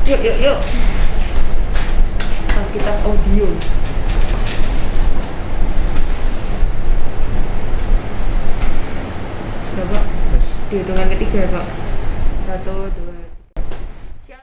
Yuk. Alkitab audio. Udah, Pak. Di hitungan ketiga ya, Pak. 1, 2, 3.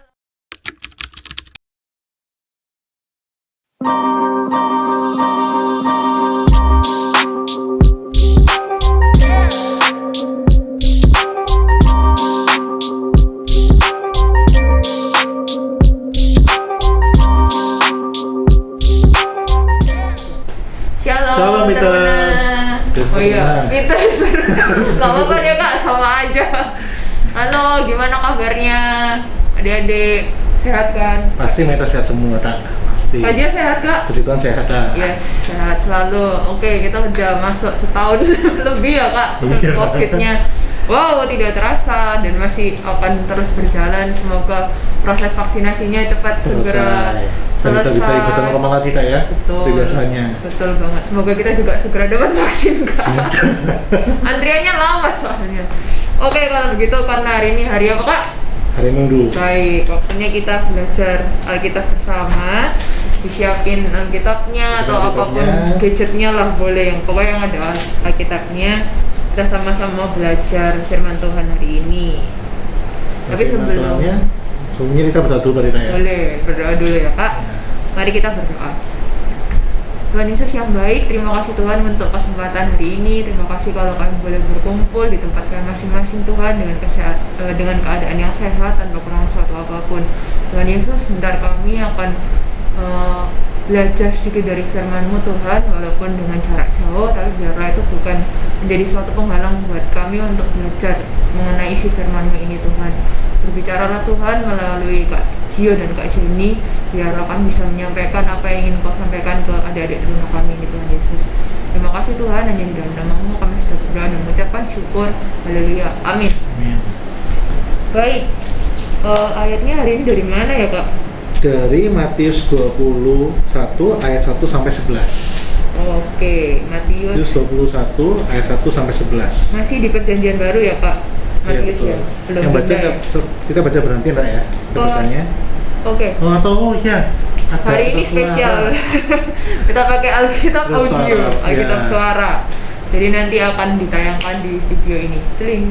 Shalom Miters. Oh iya, Miters. Gak apa-apa ya Kak, sama aja. Halo, gimana kabarnya? Adik-adik, sehat kan? Pasti Miters sehat semua, Kak. Pasti. Kak Jia sehat Kak? Puji Tuhan sehat, Kak. Yes, sehat selalu. Oke, kita udah masuk setahun lebih ya Kak, Iya. COVID-nya. Wow, tidak terasa dan masih akan terus berjalan. Semoga proses vaksinasinya cepat segera Dan kita bisa ikutan normal lagi, Kak ya. Betul. Seperti biasanya. Betul banget. Semoga kita juga segera dapat vaksin Kak. Antriannya lama soalnya. Oke, kalau begitu karena hari ini hari apa Kak? Hari Minggu. Baik, waktunya kita belajar Alkitab bersama. Disiapin Alkitabnya atau apapun gadgetnya lah boleh, yang pokoknya yang ada Alkitabnya. Kita sama-sama belajar firman Tuhan hari ini. Tapi sebelumnya kita berdoa dulu Kak ya. boleh berdoa dulu ya Kak. Mari kita berdoa. Tuhan Yesus yang baik, terima kasih Tuhan untuk kesempatan hari ini. Terima kasih kalau kami boleh berkumpul di tempat kami masing-masing Tuhan dengan keadaan yang sehat tanpa kurang suatu apapun. Tuhan Yesus, sebentar kami akan belajar sedikit dari firman-Mu Tuhan, walaupun dengan jarak jauh, tapi biarlah itu bukan menjadi suatu penghalang buat kami untuk belajar mengenai isi firman-Mu ini Tuhan. Berbicaralah Tuhan melalui Kak Gio dan Kak Jenny, biarlah kami bisa menyampaikan apa yang ingin Kau sampaikan ke adik-adik di rumah kami ini Tuhan Yesus. Terima kasih Tuhan, hanya di dalam nama-Mu kami sudah berdoa dan mengucapkan syukur. Haleluya, amin. Amin. Baik, ayatnya hari ini dari mana ya Kak? Dari Matius 21 ayat 1 sampai 11. Oke, Matius 21 ayat 1 sampai 11. masih di perjanjian baru ya Kak? Matius ya? Belum Yang baca beda ya? kita baca berhenti enggak ya? Kita bacanya. Oke. Ya. Ada Hari ini suara. spesial. Kita pakai Alkitab Ada audio, suara, Alkitab ya. suara. Jadi nanti akan ditayangkan di video ini. Celing.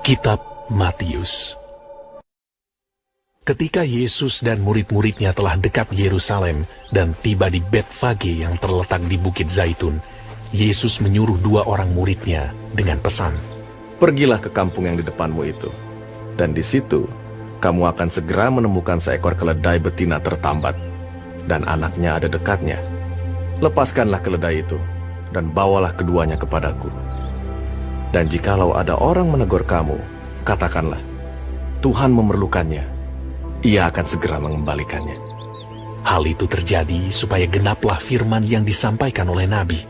Kitab Matius. Ketika Yesus dan murid-muridnya telah dekat Yerusalem dan tiba di Betfage yang terletak di Bukit Zaitun, Yesus menyuruh 2 orang muridnya dengan pesan, Pergilah ke kampung yang di depanmu itu, dan di situ kamu akan segera menemukan seekor keledai betina tertambat, dan anaknya ada dekatnya. Lepaskanlah keledai itu, dan bawalah keduanya kepadaku. Dan jikalau ada orang menegur kamu, katakanlah, Tuhan memerlukannya, Ia akan segera mengembalikannya. hal itu terjadi supaya genaplah firman yang disampaikan oleh Nabi.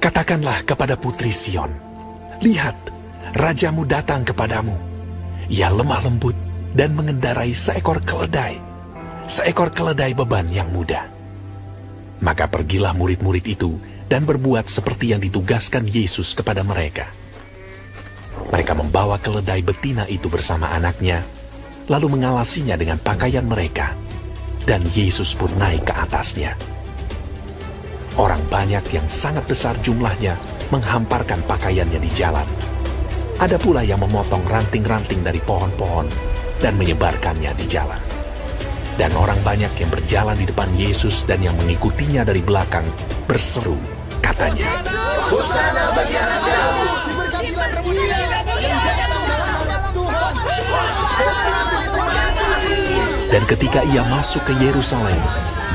Katakanlah kepada putri Sion, lihat, rajamu datang kepadamu. Ia lemah lembut dan mengendarai seekor keledai beban yang muda. Maka pergilah murid-murid itu dan berbuat seperti yang ditugaskan Yesus kepada mereka. Mereka membawa keledai betina itu bersama anaknya, lalu mengalasinya dengan pakaian mereka, dan Yesus pun naik ke atasnya. Orang banyak yang sangat besar jumlahnya menghamparkan pakaiannya di jalan. Ada pula yang memotong ranting-ranting dari pohon-pohon dan menyebarkannya di jalan. Dan orang banyak yang berjalan di depan Yesus dan yang mengikutinya dari belakang berseru, katanya, Hosana bagi anak Daud. Diberkatilah dia yang datang dalam nama Tuhan. dan ketika ia masuk ke Yerusalem,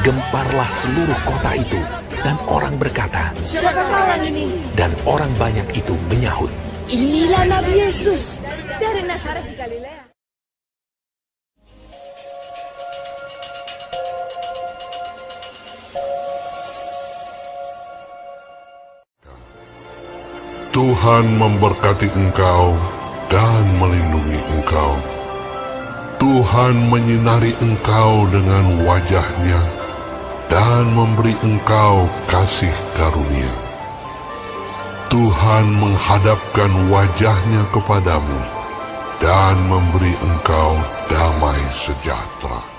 gemparlah seluruh kota itu, dan orang berkata, Siapa orang ini? dan orang banyak itu menyahut, Inilah Nabi Yesus dari Nazaret di Galilea. Tuhan memberkati engkau dan melindungi engkau. Tuhan menyinari engkau dengan wajah-Nya dan memberi engkau kasih karunia. Tuhan menghadapkan wajah-Nya kepadamu dan memberi engkau damai sejahtera.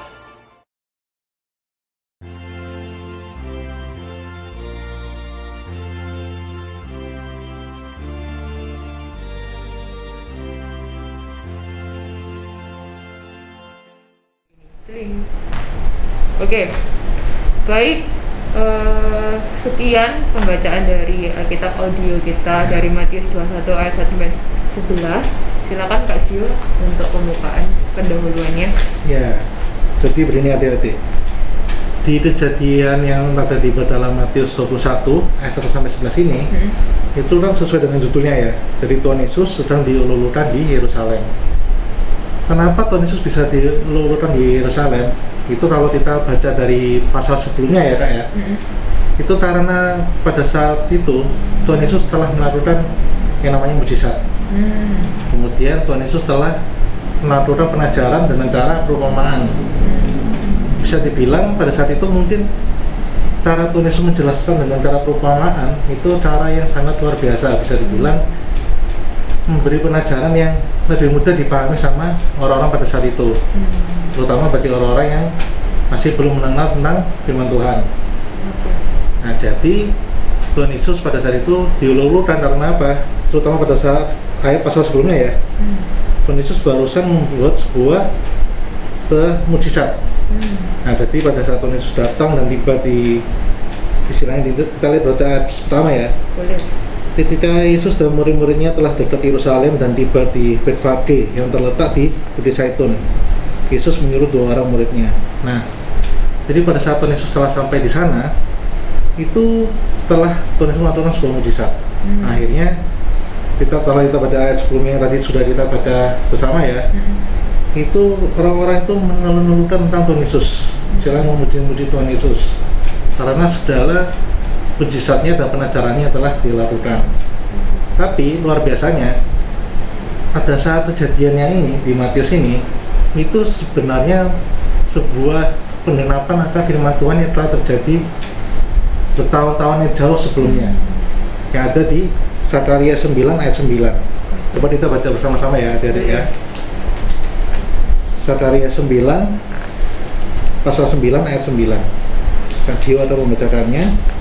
Oke, baik. Sekian pembacaan dari Alkitab audio kita dari Matius 21 ayat 1 sampai 11. Silakan Kak Gio untuk pembukaan pendahuluannya. Ya, jadi begini adik-adik. Di kejadian yang ada di dalam Matius 21 ayat 1 sampai 11 ini, itu kan sesuai dengan judulnya ya. Jadi Tuhan Yesus sedang dielulukan di Yerusalem. Kenapa Tuhan Yesus bisa dilulukan di Yerusalem? Itu kalau kita baca dari pasal sebelumnya ya Kak ya. Itu karena pada saat itu Tuhan Yesus telah melakukan yang namanya mujizat. Kemudian Tuhan Yesus telah melakukan pengajaran dengan cara perumpamaan. Bisa dibilang pada saat itu mungkin cara Tuhan Yesus menjelaskan dengan cara perumpamaan itu cara yang sangat luar biasa. Bisa dibilang memberi pengajaran yang lebih mudah dipahami sama orang-orang pada saat itu, terutama bagi orang-orang yang masih belum mengenal tentang firman Tuhan. Nah, jadi Tuhan Yesus pada saat itu dielulukan karena apa? Terutama pada saat ayat pasal sebelumnya ya. Tuhan Yesus barusan membuat sebuah mujizat. Nah, jadi pada saat Tuhan Yesus datang dan tiba di istilahnya kita lihat pada ayat pertama ya. Boleh. Ketika Yesus dan murid-muridnya telah dekat Yerusalem dan tiba di Betfage yang terletak di Bukit Zaitun, Yesus menyuruh 2 orang muridnya. Nah, jadi pada saat Tuhan Yesus telah sampai di sana, itu setelah Tuhan Yesus melakukan sebuah mujizat. Akhirnya kalau kita baca ayat sebelumnya yang tadi sudah kita baca bersama ya, itu orang-orang itu mengeluhkan tentang Tuhan Yesus, istilahnya memuji-muji Tuhan Yesus karena segala mujizatnya dan pengajarannya telah dilakukan. Tapi luar biasanya pada saat kejadian yang ini di Matius ini, itu sebenarnya sebuah penggenapan akan firman Tuhan yang telah terjadi bertahun-tahun yang jauh sebelumnya, yang ada di Zakaria 9 ayat 9. Coba kita baca bersama-sama ya adik-adik ya. Zakaria 9 pasal 9 ayat 9. Kak Gio atau membacakannya.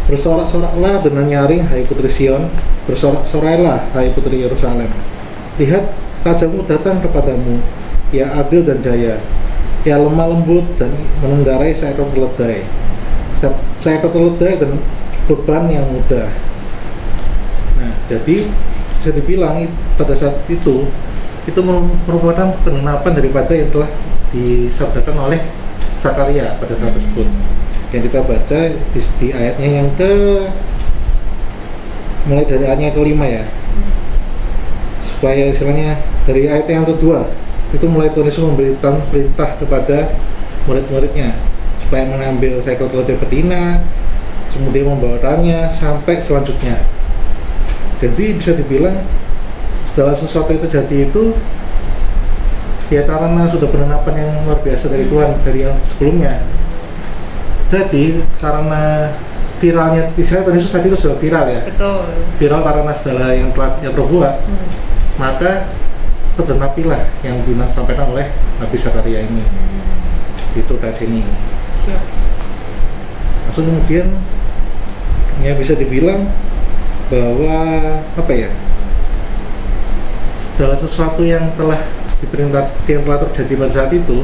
Bersorak-soraklah dengan nyaring, hai putri Sion, bersorak-sorailah, hai putri Yerusalem. Lihat, rajamu datang kepadamu, ia adil dan jaya, ia lemah lembut dan mengendarai seekor keledai dan beban yang mudah. Nah, jadi bisa dibilang pada saat itu merupakan penggenapan daripada yang telah disabdakan oleh Zakaria pada saat tersebut. Yang kita baca di ayatnya yang mulai dari ayatnya kelima ya, supaya istilahnya dari ayat yang kedua itu mulai Tuhan Yesus memberikan perintah kepada murid-muridnya supaya mengambil seekor keledai betina, kemudian membawanya sampai selanjutnya. Jadi bisa dibilang setelah sesuatu itu jadi itu ya karena sudah penerapan yang luar biasa dari Tuhan dari yang sebelumnya. Jadi karena viralnya Tuhan Yesus tadi itu sudah viral ya. Betul. Viral karena segala yang telah dia perbuat. Maka tergenapilah yang disampaikan oleh Nabi Zakaria ini. Itu dari sini. Siap. Langsung kemudian ya bisa dibilang bahwa apa ya? Segala sesuatu yang telah terjadi pada saat itu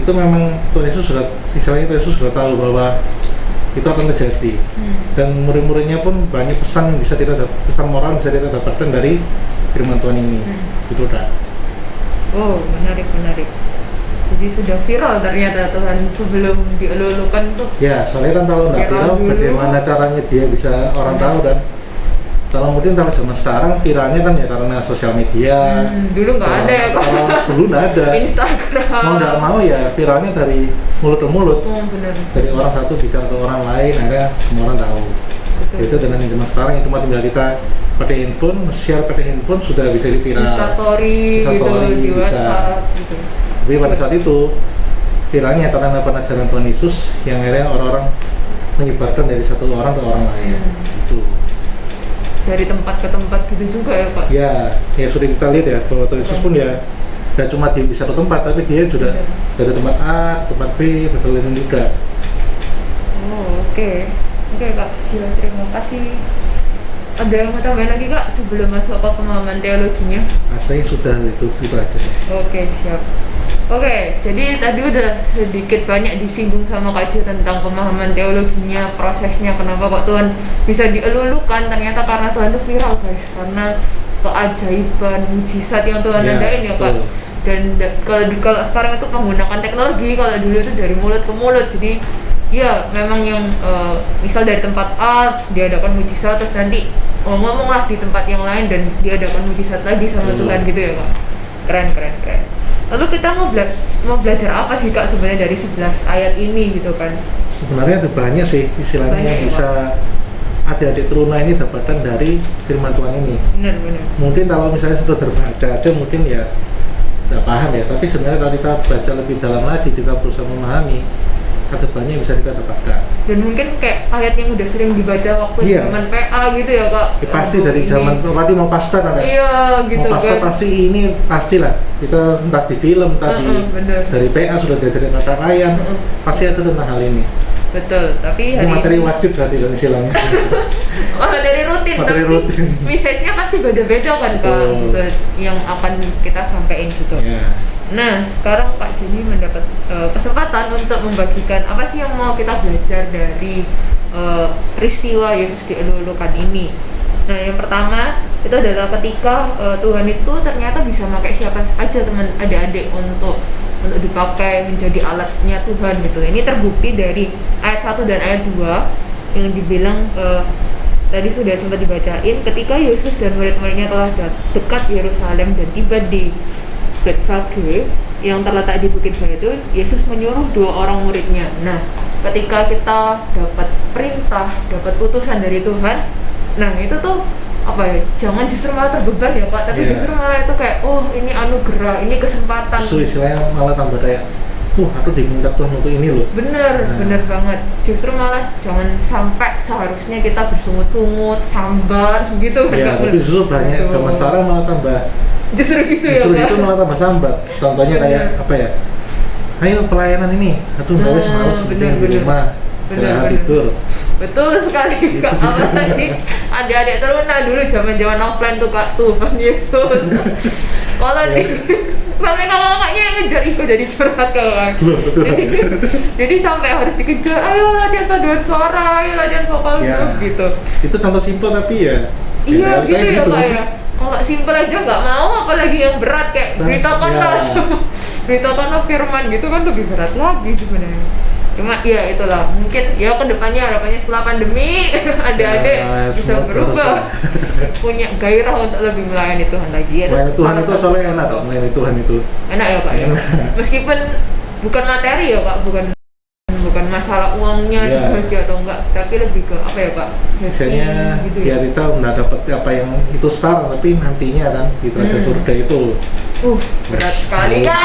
memang Tuhan Yesus sudah, sisanya Tuhan Yesus sudah tahu bahwa itu akan terjadi. Dan murid-muridnya pun banyak pesan moral bisa kita dapatkan dari firman Tuhan ini. Gitu Kak. Oh, menarik. Jadi sudah viral ternyata Tuhan sebelum dielulukan tuh. Ya, soalnya kan kalau nggak viral, bagaimana caranya dia bisa orang tahu dan kalau mungkin kalau zaman sekarang viralnya kan ya karena sosial media. Dulu nggak ada ya kok. Dulu nggak ada. Instagram. Mau nggak mau ya viralnya dari mulut ke mulut. Benar. Dari orang satu bicara ke orang lain, akhirnya semua orang tahu. Itu dengan zaman sekarang yang cuma tinggal kita pakai handphone, share pakai handphone sudah bisa viral. Bisa story gitu di WhatsApp gitu. Tapi pada saat itu viralnya karena ajaran Tuhan Yesus yang akhirnya orang-orang menyebarkan dari satu orang ke orang lain. Itu. Dari tempat ke tempat gitu juga ya Pak? Ya sudah kita lihat ya bahwa Tuhan Yesus pun ya gak cuma di satu tempat, tapi dia juga dari tempat A, tempat B, berkeliling juga. Oh oke Kak, Gila, terima kasih. Ada yang mau tambahin lagi Kak sebelum masuk ke pemahaman teologinya? Rasanya sudah itu aja. Oke, siap. Oke, jadi tadi udah sedikit banyak disinggung sama Kak Jo tentang pemahaman teologinya, prosesnya, kenapa kok Tuhan bisa dielulukan. Ternyata karena Tuhan itu viral guys, karena keajaiban, mujizat yang Tuhan adain ya Kak. Dan kalau sekarang itu menggunakan teknologi, kalau dulu itu dari mulut ke mulut. Jadi ya memang yang misal dari tempat A diadakan mujizat, terus nanti ngomong-ngomong lah di tempat yang lain dan diadakan mujizat lagi sama Tuhan gitu ya Kak. Keren. Lalu kita mau belajar apa sih Kak sebenarnya dari 11 ayat ini gitu kan? Sebenarnya ada banyak sih istilahnya Banyak yang ya, bisa adik-adik teruna ini dapatkan dari firman Tuhan ini. Benar. Mungkin kalau misalnya sudah terbaca aja mungkin ya tidak paham ya, tapi sebenarnya kalau kita baca lebih dalam lagi, kita berusaha memahami, ada banyak yang bisa kita dapatkan. Dan mungkin kayak ayat yang udah sering dibaca waktu zaman PA gitu ya Kak. Ya, pasti dari zaman berarti mau pastor ada. Iya gitu mau pastor kan. pasti ini pastilah. Kita entah di film tadi dari PA sudah diajarin mata layan, pasti ada tentang hal ini. Betul, tapi ini materi wajib berarti dan istilahnya. materi rutin, materi tapi rutin. message-nya pasti beda-beda kan Kak, yang akan kita sampaikan gitu. Nah, sekarang Pak Joni mendapat kesempatan untuk membagikan apa sih yang mau kita belajar dari peristiwa Yesus dielulukan ini. Nah, yang pertama itu adalah ketika Tuhan itu ternyata bisa pakai siapa aja teman adik-adik untuk dipakai menjadi alatnya Tuhan gitu. Ini terbukti dari ayat 1 dan ayat 2 yang dibilang tadi sudah sempat dibacain, ketika Yesus dan murid-muridnya telah dekat Yerusalem dan tiba di Betfage yang terletak di Bukit Zaitun, Yesus menyuruh 2 orang muridnya. Nah, ketika kita dapat perintah, dapat utusan dari Tuhan, nah itu tuh apa ya, jangan justru malah terbeban ya Pak, tapi justru malah itu kayak, oh ini anugerah, ini kesempatan. Justru istilahnya malah tambah kayak, aku diminta Tuhan untuk ini loh. Bener banget. Justru malah jangan sampai seharusnya kita bersungut-sungut, sambar gitu kan. Iya, tapi justru banyak zaman sekarang malah tambah justru gitu ya Pak. Justru itu malah tambah sambat. Contohnya kayak apa ya? Ayo pelayanan ini, nggak wis males di rumah, istirahat tidur. Betul sekali Kak. Apalagi adik-adik teruna dulu zaman offline tuh Kak, Tuhan Yesus. Kalau di sampai kakaknya yang ngejar ikut jadi curhat Kak. Jadi sampai harus dikejar, ayo latihan paduan suara, ayo latihan vokal gitu. Itu contoh simpel tapi ya. Iya gitu ya Kak ya. Kalau simpel aja nggak mau, apalagi yang berat kayak beritakanlah firman gitu kan lebih berat lagi sebenarnya. Cuma ya itulah, mungkin ya kedepannya harapannya setelah pandemi adik-adik bisa berubah, punya gairah untuk lebih melayani Tuhan lagi. Melayani Tuhan itu soalnya enak kok, melayani Tuhan itu enak ya Pak ya. Meskipun bukan materi ya Pak, bukan masalah uangnya digaji atau enggak, tapi lebih ke apa ya Pak, misalnya gitu ya kita nggak dapat apa yang itu sekarang, tapi nantinya kan di kerajaan surga itu berat sekali Kak.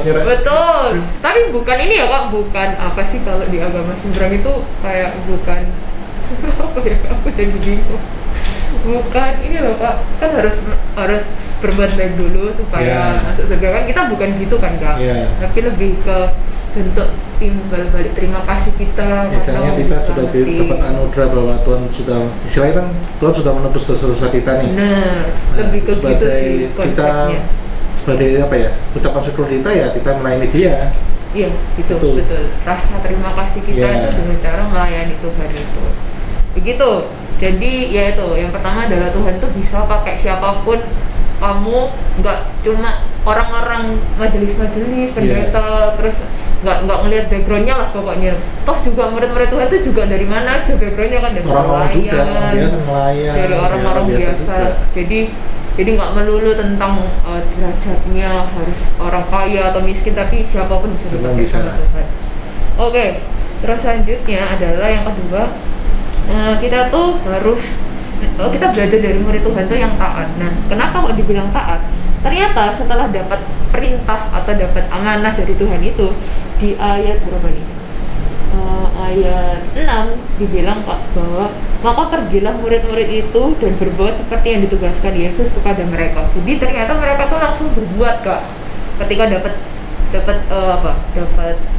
Betul. Tapi bukan ini ya Kak, bukan apa sih kalau di agama seberang itu kayak bukan apa ya, aku jadi bingung. Bukan ini loh Kak, kan harus berbuat baik dulu supaya masuk surga kan, kita bukan gitu kan Kak. Tapi lebih ke bentuk timbal balik terima kasih kita. Misalnya kita sudah dapat anugerah bahwa Tuhan sudah, istilahnya kan Tuhan sudah menebus dosa-dosa kita nih. Nah, lebih ke gitu sih konsepnya. Kita sebagai apa ya, ucapan syukur kita ya kita melayani Dia. Iya, betul. Rasa terima kasih kita itu dengan cara melayani Tuhan itu. Begitu. Jadi ya itu, yang pertama adalah Tuhan tuh bisa pakai siapapun. Kamu nggak cuma orang-orang majelis-majelis, pendeta, terus nggak ngelihat backgroundnya lah pokoknya. Toh juga murid-murid Tuhan itu juga dari mana aja backgroundnya kan, dari nelayan, dari orang-orang biasa. Jadi nggak melulu tentang derajatnya harus orang kaya atau miskin, tapi siapapun bisa dipakai sama Tuhan. Oke, terus selanjutnya adalah yang kedua, kita tuh harus kita belajar dari murid Tuhan tuh yang taat. Nah, kenapa kok dibilang taat? Ternyata setelah dapat perintah atau dapat amanah dari Tuhan itu di ayat berapa nih? Ayat 6 dibilang bahwa maka pergilah murid-murid itu dan berbuat seperti yang ditugaskan Yesus kepada mereka. Jadi ternyata mereka tuh langsung berbuat, Kak, ketika dapat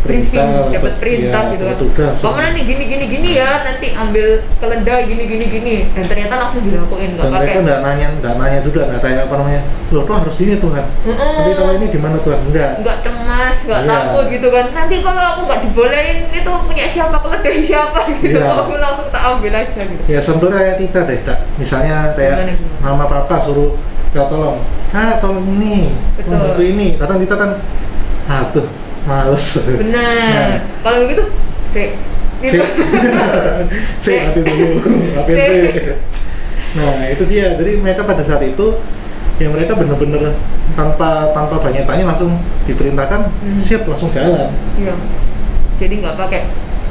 briefing, dapat perintah ya, gitu kan. tugas. Kamu nanti gini ya, nanti ambil keledai gini, dan ternyata langsung dilakuin, nggak Dan pakai. mereka nggak nanya juga, nggak kayak apa namanya, loh tuh harus ini Tuhan. Tapi kalau ini gimana Tuhan? Nggak Cemas, nggak Iya. takut gitu kan. Nanti kalau aku nggak dibolehin itu punya siapa, keledai siapa gitu. Iya. Aku langsung tak ambil aja gitu. Ya sebenarnya kayak kita deh, Kak. Misalnya kayak Gimana? mama papa suruh ya tolong, tolong ini, Betul. membantu ini. Kadang kita kan, tuh males. Benar. Nah, Kalau begitu, gitu. nanti dulu, ngapain Sik. sih? Nah itu dia. Jadi mereka pada saat itu, ya mereka bener-bener tanpa banyak tanya langsung diperintahkan, siap langsung jalan. Iya. Jadi nggak pakai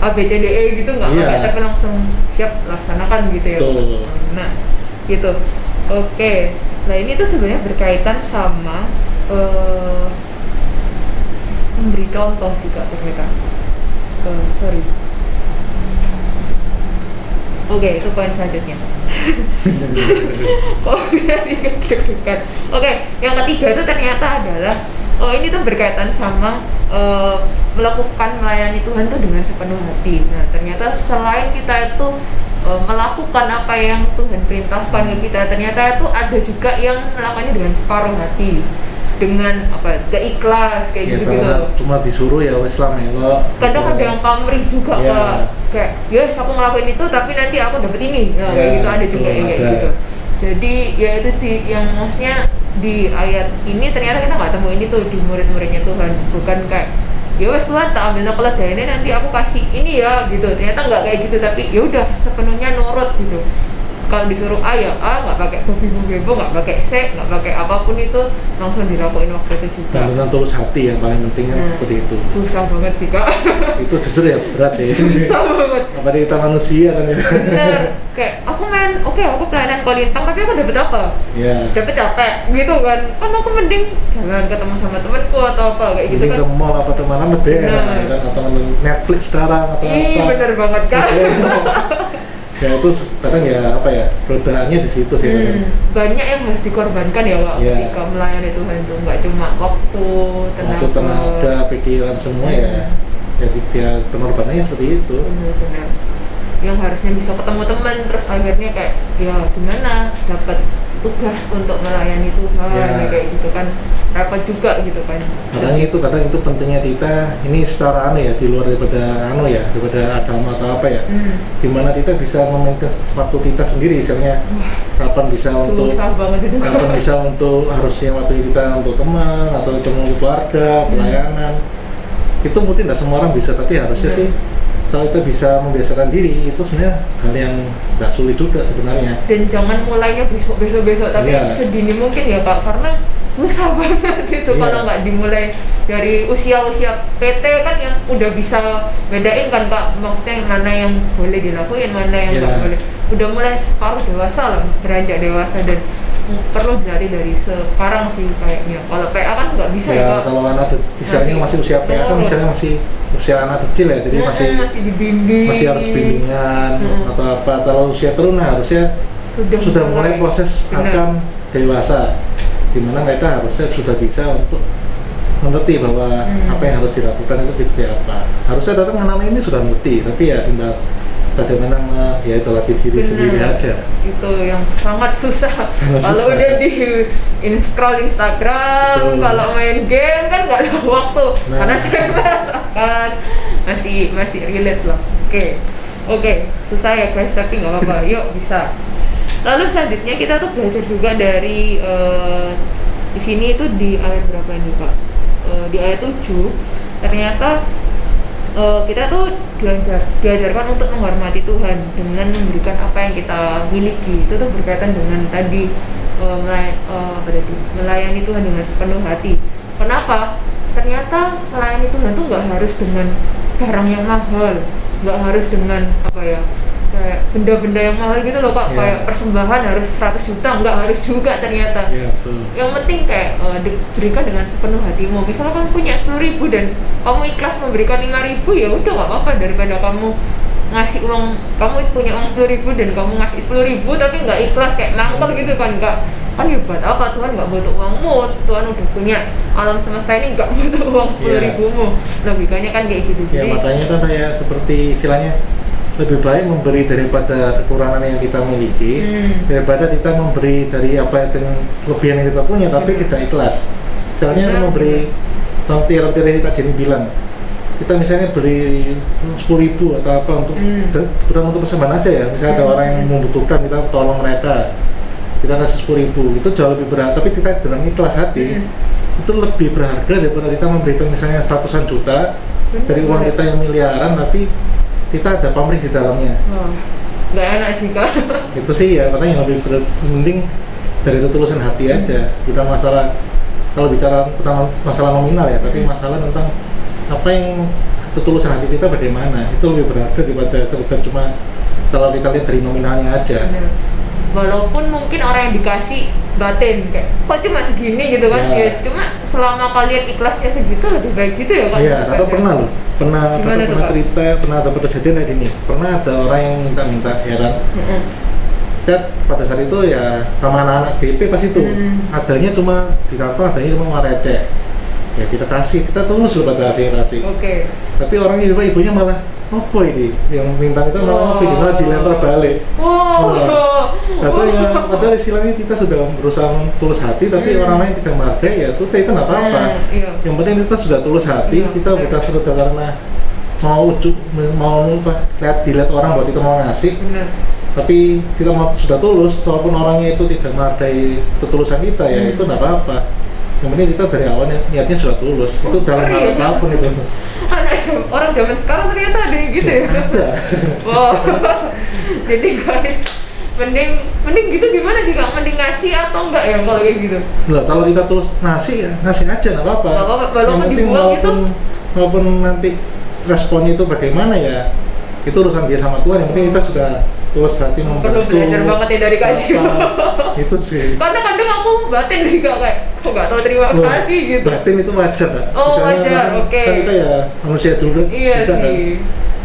A B C D E gitu, nggak Iya. pakai, tapi langsung siap laksanakan gitu ya. Betul. Nah, gitu. Oke. Nah ini tuh sebenarnya berkaitan sama memberi contoh sih, Kak, ternyata. Sorry. Oke, itu poin selanjutnya. Oke, yang ketiga itu ternyata adalah ini tuh berkaitan sama melakukan melayani Tuhan tuh dengan sepenuh hati. Nah, ternyata selain kita itu melakukan apa yang Tuhan perintahkan ke kita, ternyata itu ada juga yang melakukannya dengan separuh hati, dengan gak ikhlas kayak Ya gitu-gitu. karena cuma disuruh ya wes lah melo. Kadang ada yang pamrih juga, Iya. Kak, kayak yes aku ngelakuin itu tapi nanti aku dapet ini, nah, kayak Iya, gitu ada juga betul, yang kayak ada. gitu. Jadi ya itu sih yang maksudnya di ayat ini ternyata kita nggak temu ini tuh di murid-muridnya Tuhan, bukan kayak ya wes Tuhan tak ambil keledai ini nanti aku kasih ini ya gitu. Ternyata nggak kayak gitu, tapi ya udah sepenuhnya nurut gitu. Kalau disuruh A ya A, nggak pakai bebo, nggak pakai C, nggak pakai apapun itu, langsung dilakuin waktu itu juga. Dan dengan tulus hati yang paling penting kan Nah, seperti itu. susah banget sih, Kak. Itu jujur ya berat sih. Susah banget. Apalagi kita manusia kan ya. Bener, kayak aku aku pelayanan kolintang tapi aku dapet apa? Ya. Dapet capek gitu kan aku mending jalan ketemu sama temanku atau apa kayak gitu Jadi kan. ke mall atau kemana lebih Benar. enak kan, atau nonton Netflix sekarang atau Ih, apa. bener banget kan. Ya itu kadang ya apa ya, godaannya di situ sih. Banyak yang harus dikorbankan ya Kak, Iya. ketika melayani Tuhan itu nggak cuma waktu, Waktu, tenaga, pikiran semua ya. Jadi dia pengorbanannya seperti itu. Bener-bener yang harusnya bisa ketemu teman terus akhirnya kayak ya gimana dapat tugas untuk melayani Tuhan Ya. kayak gitu kan, repot juga gitu kan. Makanya itu kadang itu pentingnya kita ini secara di luar daripada daripada agama atau apa ya. Dimana kita bisa memaintain waktu kita sendiri, misalnya kapan bisa untuk Susah banget itu. kapan bisa untuk harusnya waktu kita untuk teman atau cuma untuk keluarga, pelayanan. Itu mungkin nggak semua orang bisa, tapi harusnya Iya. sih kalau kita bisa membiasakan diri itu sebenarnya hal yang nggak sulit juga sebenarnya. Dan jangan mulainya besok tapi Iya. sedini mungkin ya Kak, karena susah banget itu Iya. kalau nggak dimulai dari usia-usia PT kan yang udah bisa bedain kan Kak, maksudnya yang mana yang boleh dilakuin, mana yang nggak Iya. boleh. Udah mulai separuh dewasa lah, beranjak dewasa, dan perlu dilatih dari sekarang sih kayaknya. Kalau PA kan nggak bisa ya Kak. Kalau anak misalnya masih usia PA kan misalnya masih usia anak kecil ya, jadi masih dibimbing, masih harus bimbingan atau apa. Kalau usia teruna harusnya sudah mulai proses Benar. akan dewasa, dimana mereka harusnya sudah bisa untuk mengerti bahwa apa yang harus dilakukan itu seperti apa. Harusnya datang anak ini sudah ngerti, tapi ya tinggal bagaimana ya itu latih diri sendiri aja. Itu yang sangat susah. Kalau susah. udah di scroll Instagram, Betul. kalau main game kan nggak ada waktu. Nah. Karena saya merasakan masih relate lah. Oke, susah ya guys, tapi nggak apa-apa. Yuk bisa. Lalu selanjutnya kita tuh belajar juga dari di sini itu di ayat berapa ini Pak? Di ayat 7 ternyata kita tuh diajarkan untuk menghormati Tuhan dengan memberikan apa yang kita miliki. Itu tuh berkaitan dengan tadi melayani Tuhan dengan sepenuh hati. Kenapa? Ternyata melayani Tuhan tuh nggak harus dengan barang yang mahal, nggak harus dengan kayak benda-benda yang mahal gitu loh kak, Iya. kayak persembahan harus 100 juta, nggak harus juga ternyata. Iya, betul. Yang penting kayak diberikan dengan sepenuh hatimu. Misalnya kamu punya 10.000 dan kamu ikhlas memberikan 5.000, ya udah nggak apa-apa, daripada kamu ngasih uang, kamu punya uang 10.000 dan kamu ngasih 10.000 tapi nggak ikhlas kayak mangkel gitu kan, nggak, kan ya buat apa, Tuhan nggak butuh uangmu, Tuhan udah punya alam semesta ini, nggak butuh uang 10.000mu. Logikanya kan kayak gitu. Ya Jadi makanya kan kayak seperti istilahnya lebih baik memberi daripada kekurangan yang kita miliki, daripada kita memberi dari apa yang kelebihan yang kita punya tapi kita ikhlas. Misalnya Benar, memberi seperti yang Kak Jenny bilang, kita misalnya beri 10.000 atau apa untuk bukan untuk persembahan aja ya, misalnya ada orang yang membutuhkan, kita tolong mereka, kita kasih 10.000, itu jauh lebih berat, tapi kita dengan ikhlas hati itu lebih berharga daripada kita memberikan misalnya ratusan juta dari uang kita yang miliaran tapi kita ada pamrih di dalamnya. nggak enak sih kak. Itu sih ya, makanya yang lebih penting dari ketulusan hati aja, bukan masalah, kalau bicara bukan masalah nominal ya, tapi masalah tentang apa yang ketulusan hati kita bagaimana, itu lebih berharga daripada sekedar cuma kalau kita lihat dari nominalnya aja. Bener. Walaupun mungkin orang yang dikasih batin kayak kok cuma segini gitu kan, Ya. ya cuma selama kalian ikhlasnya segitu lebih baik gitu ya kak. Iya, aku pernah loh, pernah Gimana tuh, Kak? cerita, pernah ada kejadian kayak gini. Pernah ada orang yang minta heran. Kita pada saat itu ya sama anak-anak DP pas itu, adanya cuma di kantong, adanya cuma uang receh. Ya kita kasih, kita tulus loh pada kasih. Oke. Tapi orang ibunya malah, apa ini? Yang minta itu malah malah dilempar balik. Wow. Padahal istilahnya kita sudah berusaha tulus hati, tapi orang lain tidak menghargai, ya sudah itu nggak apa-apa. Iya. Yang penting kita sudah tulus hati, Iya, kita benar. bukan sekedar karena mau dilihat orang bahwa kita mau ngasih, Benar. tapi kita sudah tulus, walaupun orangnya itu tidak menghargai ketulusan kita, ya itu nggak apa-apa. Yang penting kita dari awal niatnya sudah tulus, itu dalam hal Iya. apapun itu. Orang zaman sekarang ternyata ada yang gitu ya. Ada. Wow. Jadi guys, mending gitu gimana sih kak? Mending ngasih atau enggak ya kalau kayak gitu? Loh, kalau kita tulus ngasih ya ngasih aja nggak apa-apa. Nggak apa-apa, walaupun Yang penting dibuang itu. walaupun nanti responnya itu bagaimana ya, itu urusan dia sama Tuhan. Yang penting kita sudah tulus hati membantu. Perlu belajar banget ya dari Kak Gio. Itu sih. Karena kadang aku batin sih kak, kayak kok nggak tahu terima Loh, kasih gitu. batin itu wajar, Kak. Oh, wajar, kan, oke. kan kita ya manusia juga, Iya juga kan. sih.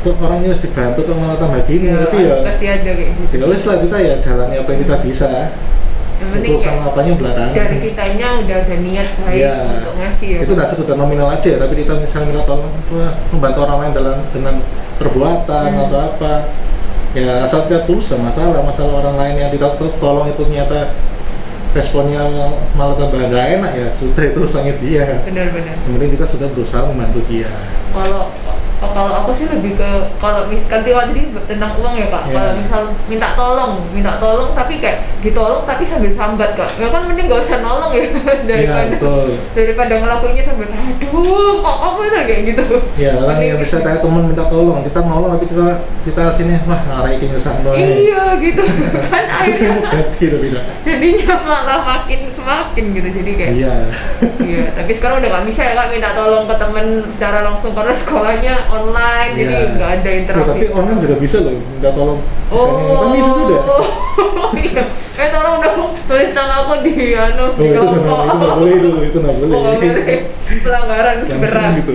Kok orangnya harus dibantu kok malah tambah gini, tapi ya pasti ada kayak gitu. ya wes lah, kita ya jalani apa yang kita bisa. Yang penting Urusan kayak apanya belakangan. dari kitanya udah ada niat baik Iya. untuk ngasih ya. Itu nggak sekedar nominal aja, tapi kita misalnya minta tolong membantu orang lain dengan perbuatan atau apa, ya asal kita tulus, masalah orang lain yang kita tolong itu ternyata responnya malah tambah nggak enak, ya sudah, itu urusannya dia. Benar-benar. Yang penting kita sudah berusaha membantu dia. Kalau aku sih lebih ke, kalau kan tadi tentang uang ya kak. Iya. Kalau misal minta tolong tapi kayak ditolong tapi sambil sambat kak, ya kan mending gak usah nolong ya Iya, betul. daripada ngelakuinnya sambil aduh kok apa itu kayak gitu. Ya orang Mending yang bisa kayak temen minta tolong, kita nolong tapi kita sini wah ngarahin nyusah doang. iya gitu kan, Itu akhirnya jadi lebih dah. jadinya malah semakin gitu, jadi kayak Iya. iya. Tapi sekarang udah gak bisa ya kak minta tolong ke temen secara langsung karena sekolahnya online, jadi Iya. nggak ada Oh, interaksi. tapi online juga bisa loh minta tolong. Misalnya, kan bisa juga. Iya. Tolong dong tulis nama aku di Oh, itu kelompok. nggak boleh itu nggak boleh. Oh, nggak boleh. Pelanggaran Jangan berat. gitu.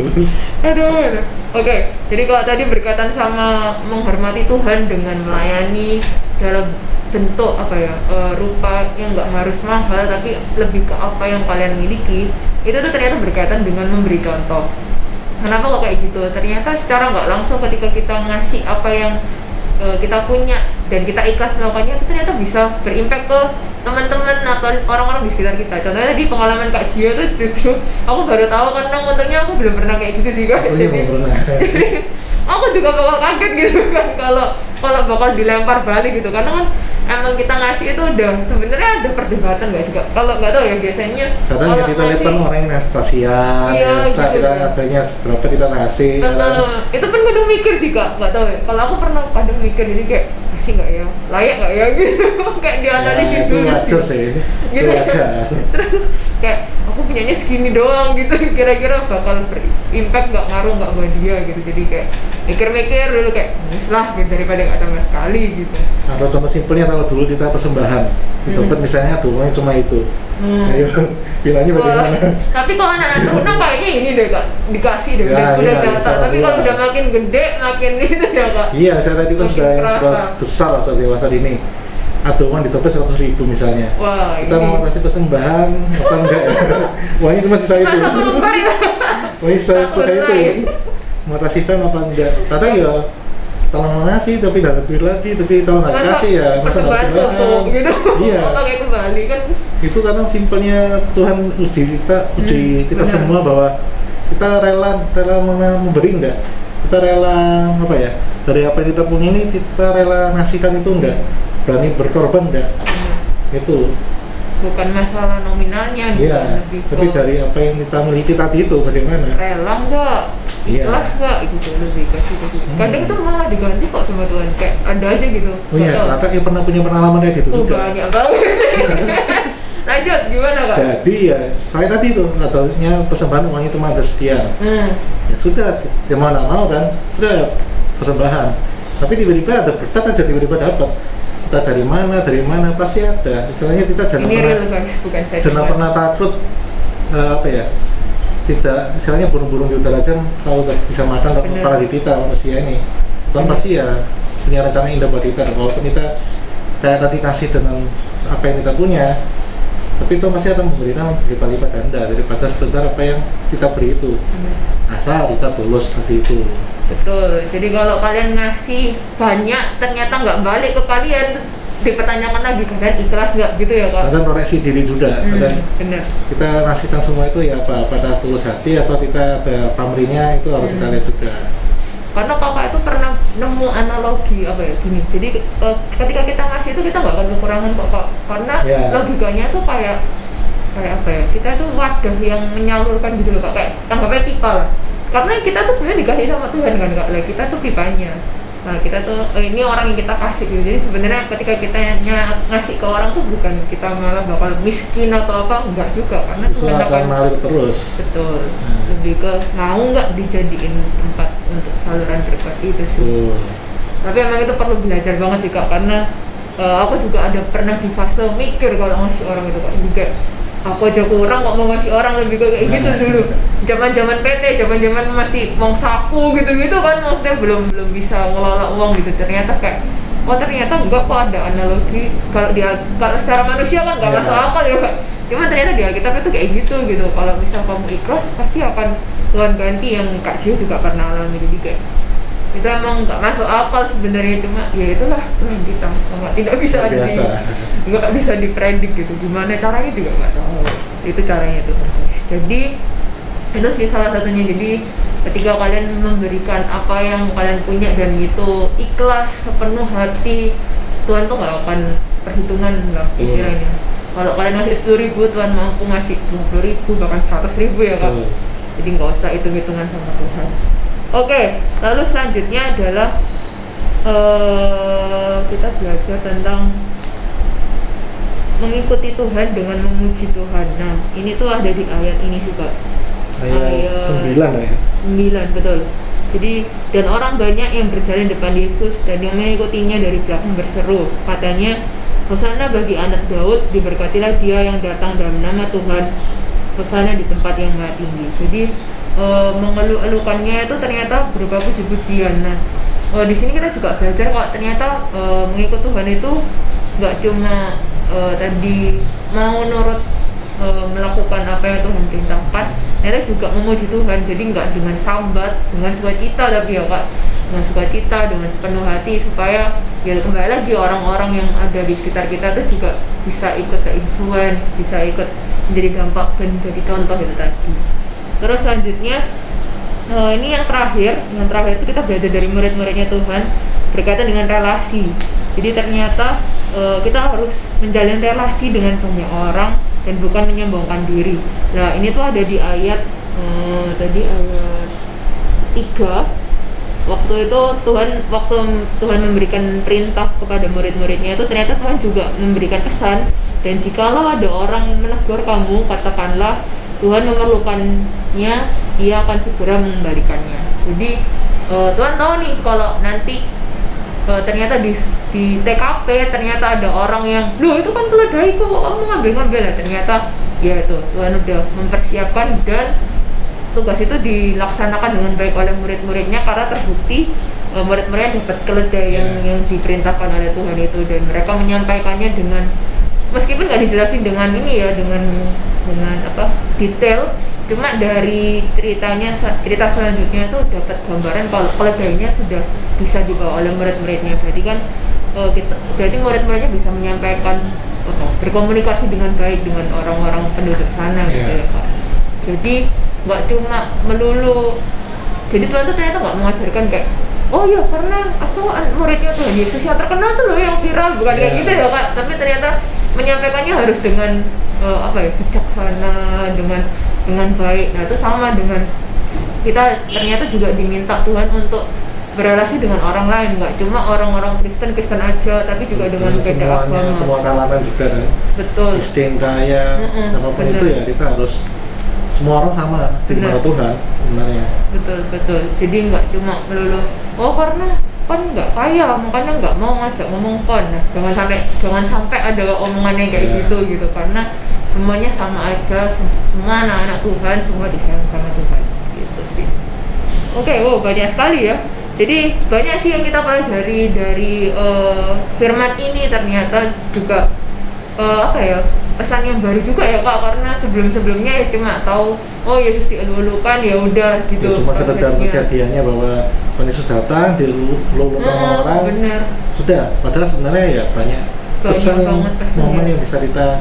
Aduh. Oke, jadi kalau tadi berkaitan sama menghormati Tuhan dengan melayani dalam bentuk apa ya, rupa yang nggak harus mahal tapi lebih ke apa yang kalian miliki, itu tuh ternyata berkaitan dengan memberi contoh. Kenapa kok kayak gitu? Ternyata secara nggak langsung ketika kita ngasih apa yang kita punya dan kita ikhlas melakukannya, itu ternyata bisa berimpact ke teman-teman atau orang-orang di sekitar kita. Contohnya tadi pengalaman Kak Gio tuh justru aku baru tahu, karena untungnya aku belum pernah kayak gitu sih Kak. Oh, iya, belum pernah. Jadi aku juga bakal kaget gitu kan kalau bakal dilempar balik gitu, karena kan emang kita ngasih itu udah sebenarnya ada perdebatan nggak sih Kak? Kalau nggak tahu ya biasanya Kadang kalau yang kita lihat kan ngasih- orang yang ngasih kasihan, Iya, setelah gitu. kita adanya berapa kita ngasih. Ya kan? itu pun kadang mikir sih kak, nggak tahu ya. Kalau aku pernah kadang mikir, jadi kayak sih nggak ya, layak nggak ya gitu. Kayak dianalisis itu dulu wajar sih. sih, itu Gitu. wajar. Terus kayak aku punyanya segini doang gitu, kira-kira bakal berimpact nggak, ngaruh nggak buat dia gitu. Jadi kayak mikir-mikir dulu kayak "Wes lah gitu, daripada nggak sama sekali gitu." Atau contoh simpelnya kalau dulu kita persembahan di dompet misalnya tuh uangnya cuma itu, ayo bilangnya Wah, bagaimana? tapi kalau anak-anak turunan kayaknya ini deh kak, dikasih deh, Ya, udah iya, jatah. insya Tapi kalau Allah. udah makin gede, makin itu ya kak. Iya, saya tadi kan Makin sudah kerasa. besar lah, sudah dewasa ini. Atau uang di dompet 100.000 misalnya. Wah, Kita ini mau kasih persembahan apa enggak ya? Uangnya cuma sisa itu. satu lembar ya. Uangnya sisa Satu itu. helai. Mau kasihkan apa enggak? Kadang ya kalau mau ngasih tapi dapat duit lagi, tapi kalau nggak kasih ya masa nggak persembahan persembahan. sosok gitu. Iya. Oh, pakai kembali kan. Itu kadang simpelnya Tuhan uji kita benar. semua bahwa kita rela memberi enggak, kita rela apa ya, dari apa yang kita punya ini kita rela ngasihkan itu enggak, berani berkorban enggak, itu Bukan masalah nominalnya gitu, iya. lebih Tapi ke dari apa yang kita miliki tadi itu bagaimana. rela nggak, Iya. ikhlas nggak gitu, lebih ke situ. Kadang itu malah diganti kok sama Tuhan, kayak ada aja gitu. Oh iya, Nggak tahu. kakak yang pernah punya pengalaman kayak gitu Oh, juga. banyak banget. Lanjut, gimana kak? Jadi ya kayak tadi tuh, katanya persembahan uangnya cuma ada sekian, ya sudah, ya mau nggak mau kan, sudah persembahan. Tapi tiba-tiba ada berkat aja, tiba-tiba dapat. Kita dari mana pasti ada. Misalnya kita jangan Ini pernah, real guys, bukan saya. jangan pernah takut apa ya, tidak, misalnya burung-burung di udara aja kalau bisa makan Bener. apalagi kita manusia ini. Tuhan Bener. pasti ya punya rencana indah buat kita. Walaupun kita kayak tadi kasih dengan apa yang kita punya, tapi itu masih akan memberikan berlipat-lipat ganda daripada sebentar apa yang kita beri itu. Asal kita tulus seperti itu. Betul. Jadi kalau kalian ngasih banyak ternyata nggak balik ke kalian, dipertanyakan lagi kalian ikhlas nggak gitu ya kak? Kadang koreksi diri juga. Kadang Bener. kita ngasihkan semua itu ya apa pada tulus hati atau kita ada pamrihnya, itu harus kita lihat juga. Karena kakak itu pernah nemu analogi apa ya gini. Jadi ketika kita ngasih itu kita nggak akan kekurangan kok kak. Karena Ya. logikanya tuh kayak apa ya? Kita tuh wadah yang menyalurkan gitu loh kak. Kayak tanggapnya pipa lah. Karena kita tuh sebenarnya dikasih sama Tuhan kan kak. Lah kita tuh pipanya. Nah kita tuh ini orang yang kita kasih gitu. Jadi sebenarnya ketika kita ngasih ke orang tuh bukan kita malah bakal miskin atau apa, enggak juga. Karena Justru Tuhan akan akan mengalir terus. betul. Lebih ke mau nggak dijadiin tempat untuk saluran berkat itu sih. Tuh. Tapi emang itu perlu belajar banget sih kak, karena aku juga ada pernah di fase mikir kalau ngasih orang itu kak, juga aku aja kurang kok mau ngasih orang, lebih kayak gitu dulu. Zaman PT, zaman masih mau saku gitu kan, maksudnya belum bisa ngelola uang gitu. Ternyata kayak ternyata enggak kok, ada analogi. Kalau secara manusia kan nggak Iya. masuk akal ya kak. Cuma ternyata di Alkitab itu kayak gitu. Kalau misal kamu ikhlas pasti akan Tuhan ganti, yang Kak Gio juga pernah alami. Jadi kayak itu emang nggak masuk akal sebenarnya, cuma ya itulah Tuhan kita, tidak bisa Luar biasa. nggak bisa dipredik gitu. Gimana caranya juga nggak tahu. Itu caranya Tuhan guys. Jadi itu sih salah satunya. Jadi ketika kalian memberikan apa yang kalian punya dan itu ikhlas sepenuh hati, Tuhan tuh nggak akan perhitungan lah istilahnya. Kalau kalian ngasih 10.000, Tuhan mampu ngasih 20.000 bahkan 100.000 ya kak. Betul. Jadi nggak usah hitung-hitungan sama Tuhan. Oke, lalu selanjutnya adalah kita belajar tentang mengikuti Tuhan dengan memuji Tuhan. Nah, ini tuh ada di ayat ini sih kak. Ayat 9 ya. 9, betul. Jadi, dan orang banyak yang berjalan depan Yesus dan yang mengikutinya dari belakang berseru, katanya, Hosana bagi anak Daud, diberkatilah dia yang datang dalam nama Tuhan, Hosana di tempat yang maha tinggi. Jadi mengeluh-elukannya itu ternyata berupa puji-pujian. Nah, di sini kita juga belajar kalau ternyata mengikut Tuhan itu nggak cuma tadi mau nurut melakukan apa yang Tuhan perintahkan, ternyata juga memuji Tuhan. Jadi nggak dengan sambat, dengan sukacita, tapi ya kak, dengan sukacita, dengan sepenuh hati, supaya ya kembali lagi orang-orang yang ada di sekitar kita tuh juga bisa ikut terinfluence, bisa ikut menjadi dampak dan menjadi contoh itu tadi. Terus selanjutnya ini yang terakhir itu kita belajar dari murid-muridnya Tuhan berkaitan dengan relasi. Jadi ternyata kita harus menjalin relasi dengan banyak orang dan bukan menyombongkan diri. Nah ini tuh ada di ayat tadi ayat 3. Waktu Tuhan memberikan perintah kepada murid-muridnya itu ternyata Tuhan juga memberikan pesan, dan jikalau ada orang menegur kamu, katakanlah Tuhan memerlukannya, Ia akan segera mengembalikannya. Jadi Tuhan tahu nih kalau nanti ternyata di TKP ternyata ada orang yang, loh itu kan keledai kok kamu ngambil lah, ternyata ya itu Tuhan udah mempersiapkan dan tugas itu dilaksanakan dengan baik oleh murid-muridnya karena terbukti murid-muridnya dapat keledai yang diperintahkan oleh Tuhan itu, dan mereka menyampaikannya dengan, meskipun nggak dijelasin dengan ini ya, dengan apa detail, cuma dari cerita selanjutnya itu dapat gambaran kalau keledainya sudah bisa dibawa oleh murid-muridnya. Berarti kan berarti murid-muridnya bisa menyampaikan berkomunikasi dengan baik dengan orang-orang penduduk sana gitu ya Pak. Jadi nggak cuma melulu, jadi Tuhan tuh ternyata nggak mengajarkan kayak, oh ya karena aku muridnya Tuhan Yesus yang terkenal tuh loh yang viral, bukan kayak gitu ya Kak, tapi ternyata menyampaikannya harus dengan bijaksana, dengan baik. Nah itu sama dengan kita ternyata juga diminta Tuhan untuk berrelasi dengan orang lain, nggak cuma orang-orang Kristen aja, tapi juga dengan beda agama, semua kalangan juga kan. Betul. Miskin, kaya, apapun itu ya kita harus semua orang sama di mata Tuhan sebenarnya. Betul. Jadi nggak cuma melulu, oh karena kan nggak kaya makanya nggak mau ngajak ngomong kon. Nah, jangan sampai ada omongannya kayak gitu karena semuanya sama aja, semua anak-anak Tuhan semua disayang sama Tuhan gitu sih. Oke, banyak sekali ya. Jadi banyak sih yang kita pelajari dari firman ini, ternyata juga pesan yang baru juga ya Kak, karena sebelumnya ya cuma tahu oh Yesus dielu-elukan ya udah gitu. Ya, cuma sekedar kejadiannya bahwa Tuhan Yesus datang dilulu-lulukan orang. Bener. Sudah, padahal sebenarnya ya banyak pesan momen yang bisa kita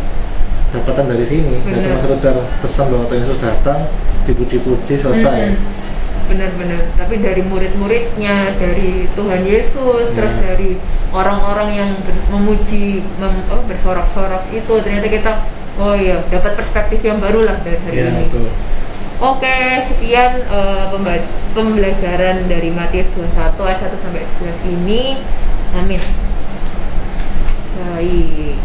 dapatkan dari sini. Ya cuma sekedar pesan bahwa Tuhan Yesus datang, dipuji-puji, selesai. Benar-benar, tapi dari murid-muridnya, dari Tuhan Yesus, terus dari orang-orang yang memuji, bersorak-sorak itu, ternyata kita dapat perspektif yang baru lah dari hari ini. Betul. Oke, sekian pembelajaran dari Matius 21 ayat 1 sampai 11 ini. Amin. Baik.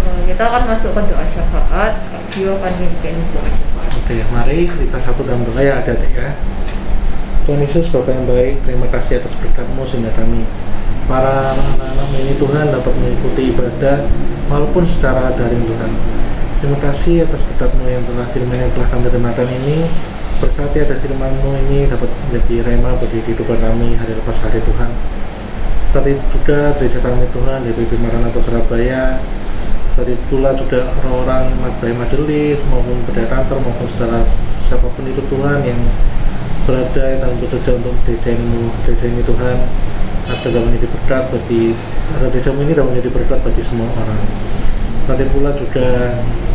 Kita akan masuk ke doa syafaat. Kak Gio akan mimpin doa syafaat. Oke, mari kita satu dalam doa ya, adik-adik ya. Tuhan Yesus, Bapa yang baik, terima kasih atas berkat-Mu sehingga kami para anak-anak ini Tuhan dapat mengikuti ibadah walaupun secara daring Tuhan. Terima kasih atas berkat-Mu yang telah firman yang telah kami dengarkan ini. Berkati atas firman-Mu ini dapat menjadi rema bagi kehidupan kami hari lepas hari Tuhan. Berkati juga gereja kami Tuhan, DPP Maranatha Surabaya. Berkati pula juga orang-orang baik majelis maupun berdaya kantor maupun secara siapapun itu Tuhan yang berada dan bekerja untuk gereja ini Tuhan, agar dapat menjadi berkat bagi gerejamu ini, dapat menjadi berkat bagi semua orang. Berkati pula juga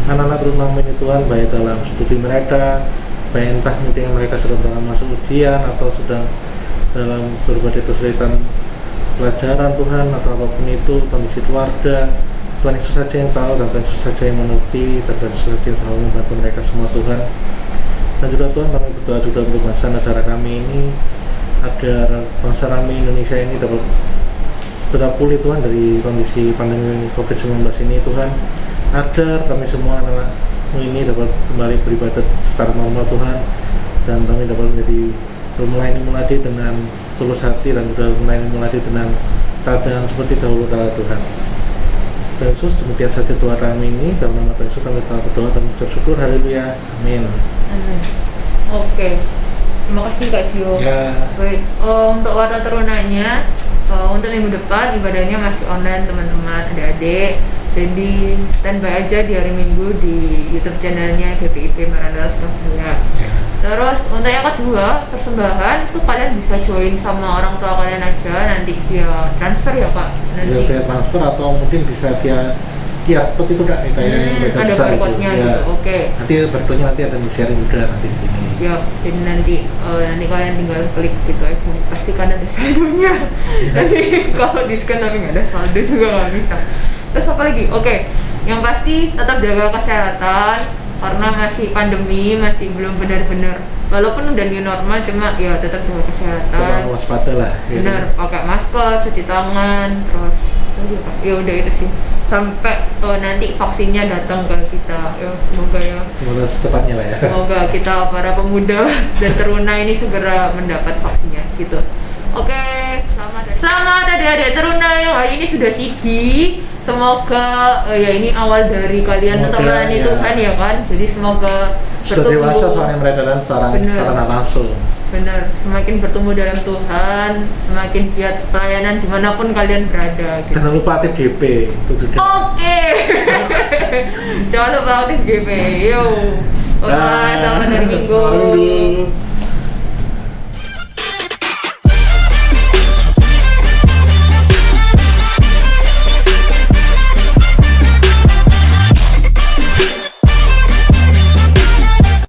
anak-anak terutama ini Tuhan, baik dalam studi mereka, baik entah mungkin mereka sedang dalam masa ujian atau sedang dalam berbagai kesulitan pelajaran Tuhan atau apapun itu, kondisi keluarga. Tuhan Yesus saja yang tahu, dan Tuhan Yesus saja yang mengerti, dan Tuhan Yesus saja yang selalu membantu mereka semua Tuhan. Dan juga Tuhan, kami berdoa juga untuk bangsa negara kami ini, agar bangsa kami Indonesia ini dapat segera pulih Tuhan dari kondisi pandemi COVID-19 ini Tuhan, agar kami semua anak-anak-Mu ini dapat kembali beribadah secara normal Tuhan, dan kami dapat menjadi melayani-Mu lagi dengan tulus hati, dan juga melayani-Mu lagi dengan keadaan seperti dahulu kala Tuhan. Tuhan Yesus, demikian saja doa kami ini, dalam nama Tuhan Yesus kami telah berdoa dan bersyukur. Haleluya, amin. Oke, terima kasih Kak Gio. Baik, untuk warta terunanya, untuk minggu depan ibadahnya masih online teman-teman, adik-adik. Jadi standby aja di hari Minggu di YouTube channelnya GPIP Maranatha Surabaya. Terus untuk yang kedua, persembahan itu kalian bisa join sama orang tua kalian aja nanti via transfer ya Kak? Nanti via transfer atau mungkin bisa via QR code itu Kak, kayak yang ada barcode-nya gitu. Oke. Nanti barcode-nya nanti ada di-sharing juga nanti di sini. Ya, jadi nanti kalian tinggal klik gitu aja. Pasti kan ada saldonya. Nanti kalau di-scan tapi nggak ada saldo juga nggak bisa. Terus apa lagi? Oke, yang pasti tetap jaga kesehatan, karena masih pandemi, masih belum benar-benar, walaupun udah new normal, cuma ya tetap jaga kesehatan. Tetap waspada lah. Gitu. Bener, pakai masker, cuci tangan, terus ya udah itu sih sampai nanti vaksinnya datang ke kita ya, semoga ya. Semoga secepatnya lah ya. Semoga kita para pemuda dan teruna ini segera mendapat vaksinnya gitu. Oke, selamat adik-adik teruna yang hari ini sudah sigi. Semoga ya ini awal dari kalian untuk melayani ya. Tuhan ya kan. Jadi semoga Sudah dewasa soalnya mereka dan sarana langsung. Benar, semakin bertumbuh dalam Tuhan, semakin giat pelayanan dimanapun kalian berada gitu. Jangan lupa aktif GP itu juga. Oke. Jangan lupa aktif GP. Yo. Oke, selamat hari Minggu.